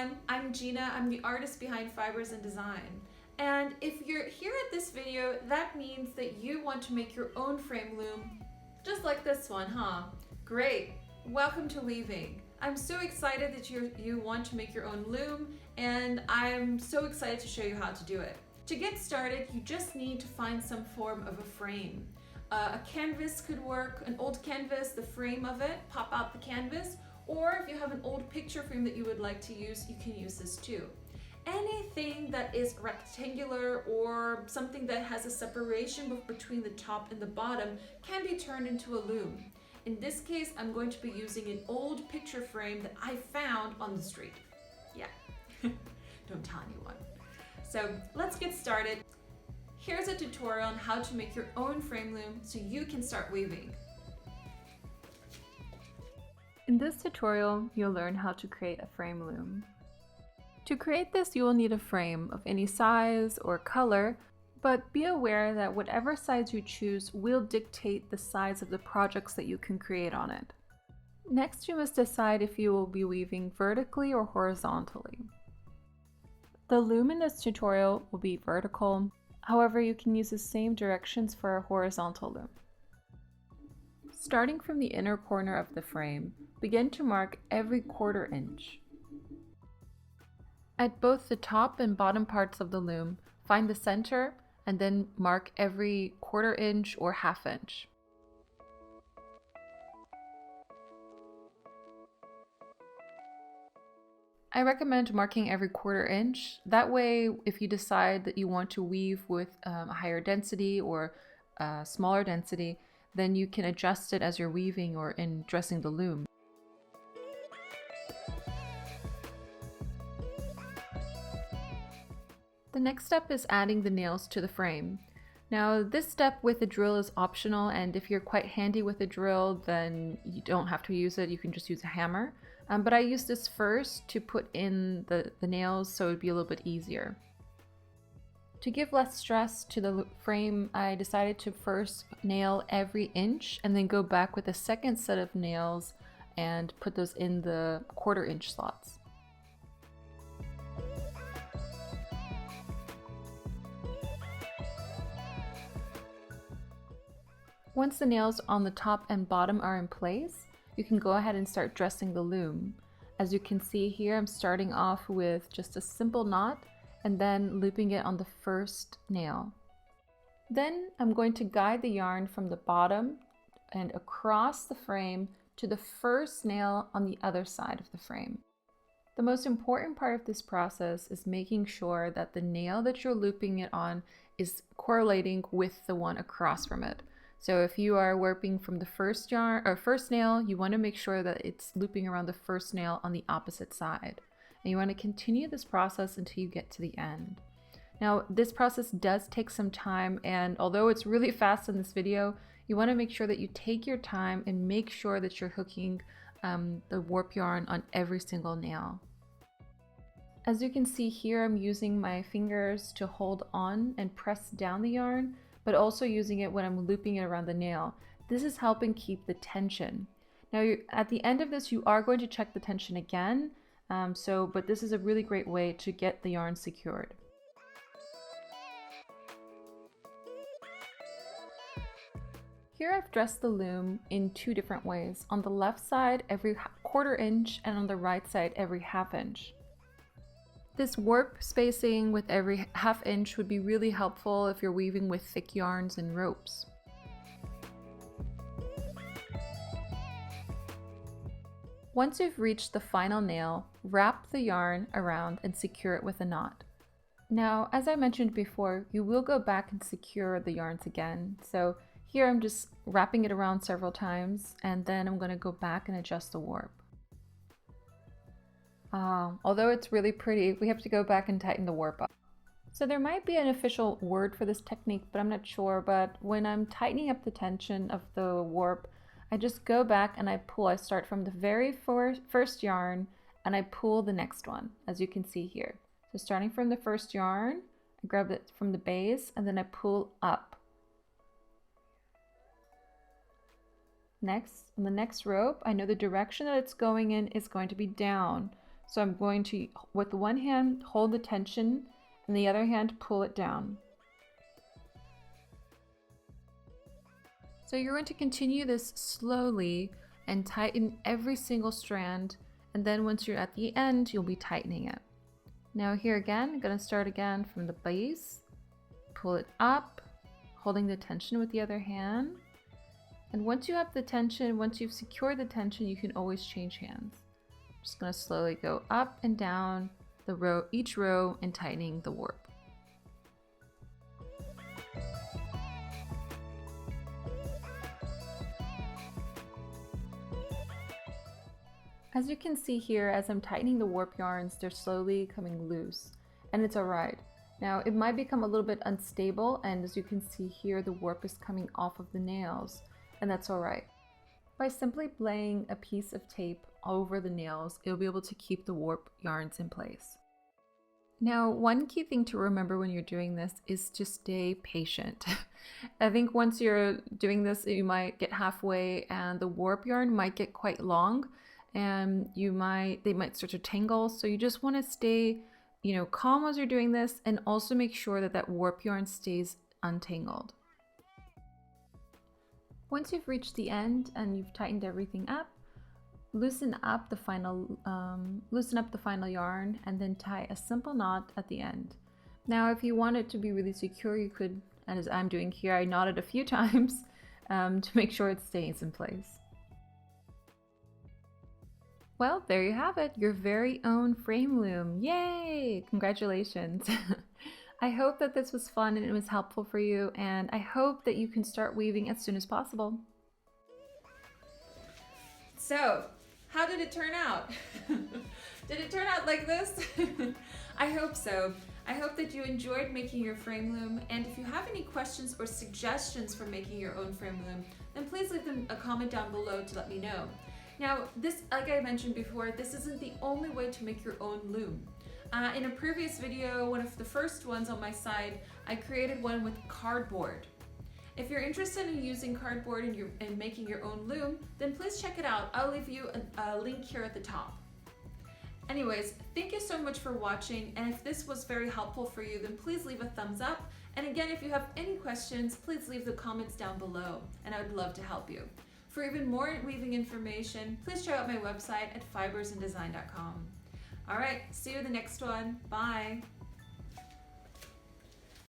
everyone, I'm Gina. I'm the artist behind Fibers and Design. And if you're here at this video, that means that you want to make your own frame loom, just like this one, huh? Great, welcome to weaving. I'm so excited that you want to make your own loom, and I'm so excited to show you how to do it. To get started, you just need to find some form of a frame. A canvas could work, an old canvas, the frame of it, pop out the canvas, or if you have an old picture frame that you would like to use, you can use this too. Anything that is rectangular or something that has a separation between the top and the bottom can be turned into a loom. In this case, I'm going to be using an old picture frame that I found on the street. Yeah, don't tell anyone. So let's get started. Here's a tutorial on how to make your own frame loom so you can start weaving. In this tutorial, you'll learn how to create a frame loom. To create this, you will need a frame of any size or color, but be aware that whatever size you choose will dictate the size of the projects that you can create on it. Next, you must decide if you will be weaving vertically or horizontally. The loom in this tutorial will be vertical, however, you can use the same directions for a horizontal loom. Starting from the inner corner of the frame, begin to mark every 1/4 inch. At both the top and bottom parts of the loom, find the center and then mark every 1/4 inch or 1/2 inch. I recommend marking every 1/4 inch. That way, if you decide that you want to weave with a higher density or a smaller density, then you can adjust it as you're weaving or in dressing the loom. The next step is adding the nails to the frame. Now, this step with a drill is optional, and if you're quite handy with a drill, then you don't have to use it, you can just use a hammer. But I use this first to put in the nails so it would be a little bit easier. To give less stress to the frame, I decided to first nail every inch and then go back with a second set of nails and put those in the 1/4 inch slots. Once the nails on the top and bottom are in place, you can go ahead and start dressing the loom. As you can see here, I'm starting off with just a simple knot and then looping it on the first nail. Then I'm going to guide the yarn from the bottom and across the frame to the first nail on the other side of the frame. The most important part of this process is making sure that the nail that you're looping it on is correlating with the one across from it. So if you are warping from the first nail, you want to make sure that it's looping around the first nail on the opposite side. And you want to continue this process until you get to the end. Now, this process does take some time, and although it's really fast in this video, you want to make sure that you take your time and make sure that you're hooking the warp yarn on every single nail. As you can see here, I'm using my fingers to hold on and press down the yarn, but also using it when I'm looping it around the nail. This is helping keep the tension. Now, at the end of this, you are going to check the tension again, but this is a really great way to get the yarn secured. Here I've dressed the loom in 2 different ways. On the left side, every 1/4 inch, and on the right side, every 1/2 inch. This warp spacing with every 1/2 inch would be really helpful if you're weaving with thick yarns and ropes. Once you've reached the final nail, wrap the yarn around and secure it with a knot. Now, as I mentioned before, you will go back and secure the yarns again. So here I'm just wrapping it around several times, and then I'm going to go back and adjust the warp. Although it's really pretty, we have to go back and tighten the warp up. So there might be an official word for this technique, but I'm not sure. But when I'm tightening up the tension of the warp, I just go back and I pull. I start from the very first yarn and I pull the next one, as you can see here. So starting from the first yarn, I grab it from the base and then I pull up. Next, on the next rope, I know the direction that it's going in is going to be down. So I'm going to, with one hand, hold the tension and the other hand, pull it down. So you're going to continue this slowly and tighten every single strand. And then once you're at the end, you'll be tightening it. Now here again, I'm going to start again from the base, pull it up, holding the tension with the other hand. And once you have the tension, once you've secured the tension, you can always change hands. I'm just going to slowly go up and down the row, each row, and tightening the warp. As you can see here, as I'm tightening the warp yarns, they're slowly coming loose, and it's alright. Now it might become a little bit unstable, and as you can see here, the warp is coming off of the nails, and that's alright. By simply laying a piece of tape over the nails, it'll be able to keep the warp yarns in place. Now, one key thing to remember when you're doing this is to stay patient. I think once you're doing this, you might get halfway and the warp yarn might get quite long, and they might start to tangle. So you just want to stay, calm as you're doing this, and also make sure that that warp yarn stays untangled. Once you've reached the end and you've tightened everything up, loosen up the final yarn and then tie a simple knot at the end. Now, if you want it to be really secure, you could, and as I'm doing here, I knot it a few times to make sure it stays in place. Well, there you have it, your very own frame loom. Yay! Congratulations. I hope that this was fun and it was helpful for you, and I hope that you can start weaving as soon as possible. So, how did it turn out? Did it turn out like this? I hope so. I hope that you enjoyed making your frame loom, and if you have any questions or suggestions for making your own frame loom, then please leave them a comment down below to let me know. Now, this, like I mentioned before, this isn't the only way to make your own loom. In a previous video, one of the first ones on my site, I created one with cardboard. If you're interested in using cardboard and making your own loom, then please check it out. I'll leave you a link here at the top. Anyways, thank you so much for watching, and if this was very helpful for you, then please leave a thumbs up. And again, if you have any questions, please leave the comments down below, and I would love to help you. For even more weaving information, please check out my website at fibersanddesign.com. All right, see you in the next one. Bye.